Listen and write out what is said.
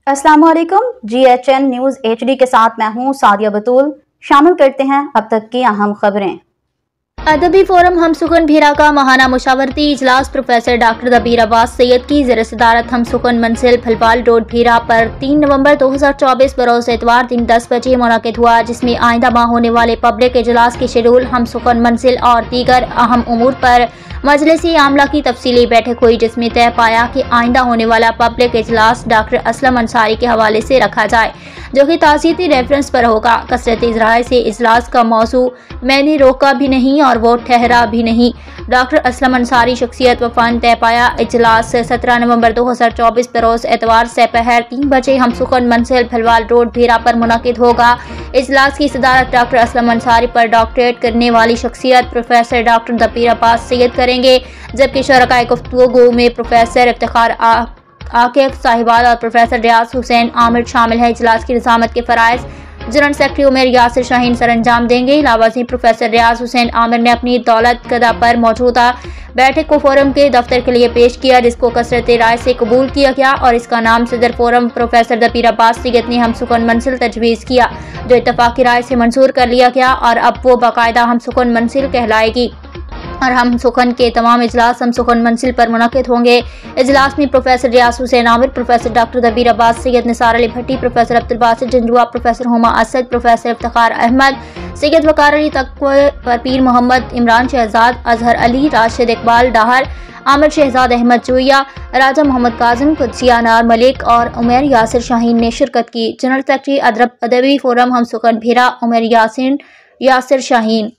अस्सलाम वालेकुम। GHN news HD के साथ मैं हूँ सादिया बतूल। शामिल करते हैं अब तक की अहम खबरें। अदबी फोरम हम सुकन भीरा का माहाना मुशावरती इजलास प्रोफेसर डॉक्टर दबीर अब्बास सैयद की ज़ेर सदारत हम सुकन मंजिल फलवाल रोड भीरा पर 3 नवंबर 2024 बरोज़ एतवार दिन 10 बजे मुनाकिद हुआ, जिसमें आइंदा माह होने वाले पब्लिक इजलास की शेड्यूल, हम सुकन मंजिल और दीगर अहम उमूर पर मजलिसी आमला की तफसीली बैठक हुई, जिसमें तय पाया कि आइंदा होने वाला पब्लिक इजलास डॉक्टर असलम अंसारी के हवाले से रखा जाए, जो कि ताज़ियती रेफरेंस पर होगा। कसरत इजराय से इजलास का मौजू मैंने रोका भी नहीं और वो ठहरा भी नहीं। डॉक्टर असलम अंसारी शख्सियत व फन तय पाया। इजलास 17 नवंबर 2024 बरोज़ एतवार दोपहर 3 बजे हम सुकन मंजिल फलवाल रोड भीरा पर मुनाकिद होगा। इजलास की सदारत डॉक्टर असलम अंसारी पर डॉक्टरेट करने वाली शख्सियत प्रोफेसर डॉक्टर दबीर अब्बास सैयद करेंगे, जबकि शरकाए गुफ्तगू में प्रोफेसर इफ्तिखार आकिब साहिबाल और प्रोफेसर रियाज हुसैन आमिर शामिल हैं। इजलास की निज़ामत के फ़राइज़ जनरल सेक्रेटरी उमर यासिर शाहीन सर अंजाम देंगे। इलावाज़ी प्रोफेसर रियाज हुसैन आमिर ने अपनी दौलत कदा पर मौजूदा बैठक को फोरम के दफ्तर के लिए पेश किया, जिसको कसरत राय से कबूल किया गया और इसका नाम सदर फोरम प्रोफेसर दबीर अब्बास सैयद ने हम सुकन मंजिल तजवीज़ किया, जो इत्तफाक़ी राय से मंजूर कर लिया गया और अब वो बाकायदा हम सुकन मंजिल कहलाएगी और हम सुकन के तमाम इजलास हम सुकन मंजिल पर मुनाकिद होंगे। इजलास में professor Riaz Hussain Aamir, professor doctor Dabir Abbas Syed, Nisar Ali Bhatti, professor Abdul Basit Janjua, professor Huma Asad, professor Iftikhar Ahmed Syed, Waqar Ali Taqwa, Pir Mohammad, Imran Shahzad, Azhar Ali, Rashid Iqbal डाहर, आमिर शहजाद अहमद जोया, राजा मोहम्मद काजिम, कुदसिया अनार मलिक और उमर यासिर शाहीन ने शिरकत की। जनरल सेक्रेटरी अदबी फोरम हम सुकन भीरा उमर यासिर शाहीन।